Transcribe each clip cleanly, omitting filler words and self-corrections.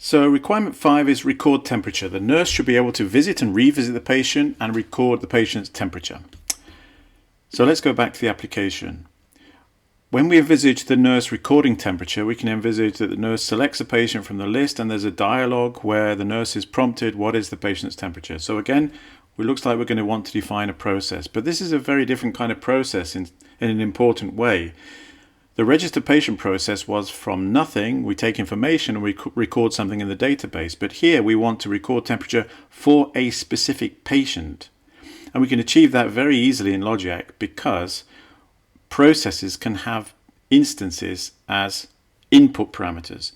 So requirement 5 is record temperature. The nurse should be able to visit and revisit the patient and record the patient's temperature. So let's go back to the application. When we envisage the nurse recording temperature, we can envisage that the nurse selects a patient from the list and there's a dialogue where the nurse is prompted, what is the patient's temperature? So again, it looks like we're going to want to define a process, but this is a very different kind of process in an important way. The register patient process was from nothing, we take information and we record something in the database, but here we want to record temperature for a specific patient. And we can achieve that very easily in Logiak because processes can have instances as input parameters.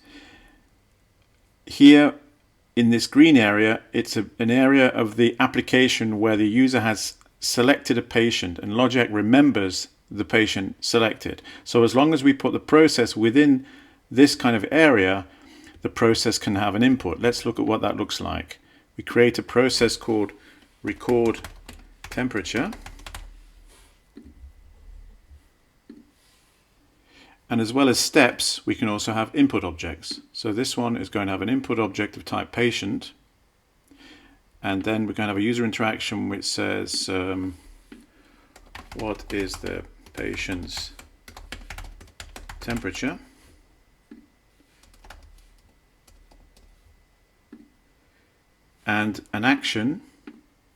Here in this green area, it's an area of the application where the user has selected a patient and Logiak remembers the patient selected. So as long as we put the process within this kind of area, the process can have an input. Let's look at what that looks like. We create a process called record temperature. And as well as steps, we can also have input objects. So this one is going to have an input object of type patient. And then we're going to have a user interaction which says, what is the patient's temperature? And an action,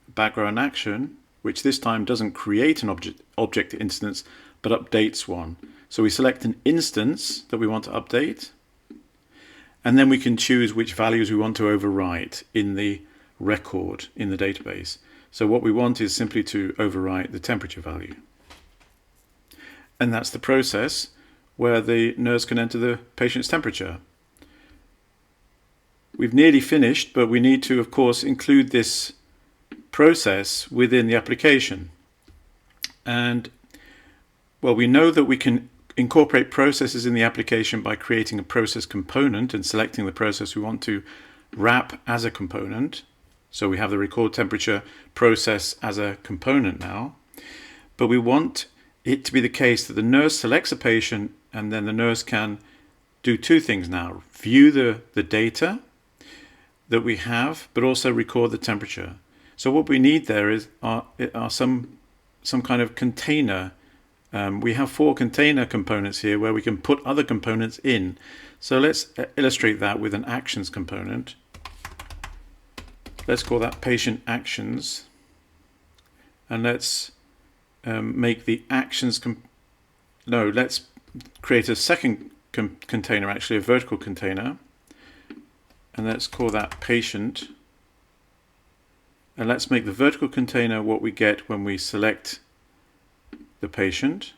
background action, which this time doesn't create an object instance, but updates one. So we select an instance that we want to update, and then we can choose which values we want to overwrite in the record in the database. So what we want is simply to overwrite the temperature value. And that's the process where the nurse can enter the patient's temperature. We've nearly finished, but we need to, of course, include this process within the application. And, well, we know that we can incorporate processes in the application by creating a process component and selecting the process we want to wrap as a component. So we have the record temperature process as a component now. But we want it to be the case that the nurse selects a patient and then the nurse can do two things now. View the data that we have, but also record the temperature. So what we need there are some kind of container. We have 4 container components here where we can put other components in. So let's illustrate that with an actions component. Let's call that patient actions. And let's make the actions, let's create a second container, actually a vertical container. And let's call that patient. And let's make the vertical container what we get when we select the patient.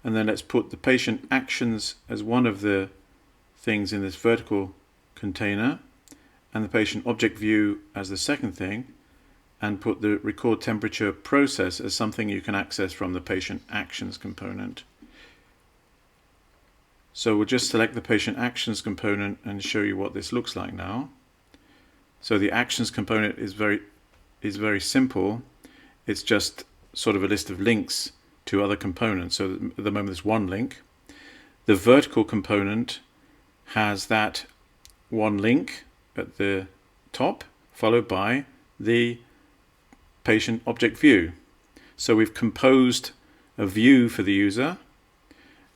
And then let's put the patient actions as one of the things in this vertical container and the patient object view as the second thing, and put the record temperature process as something you can access from the patient actions component. So we'll just select the patient actions component and show you what this looks like now. So the actions component is very simple. It's just sort of a list of links to other components. So at the moment there's one link. The vertical component has that one link at the top, followed by the patient object view. So we've composed a view for the user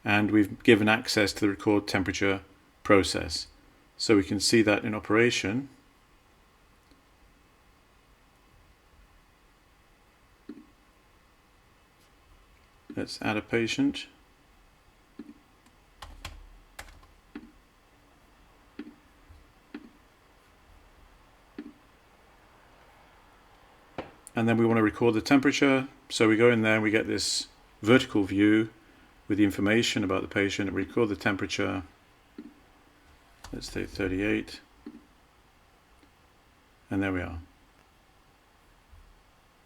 and we've given access to the record temperature process. So we can see that in operation. Let's add a patient. And then we want to record the temperature. So we go in there and we get this vertical view with the information about the patient and record the temperature. Let's say 38. And there we are.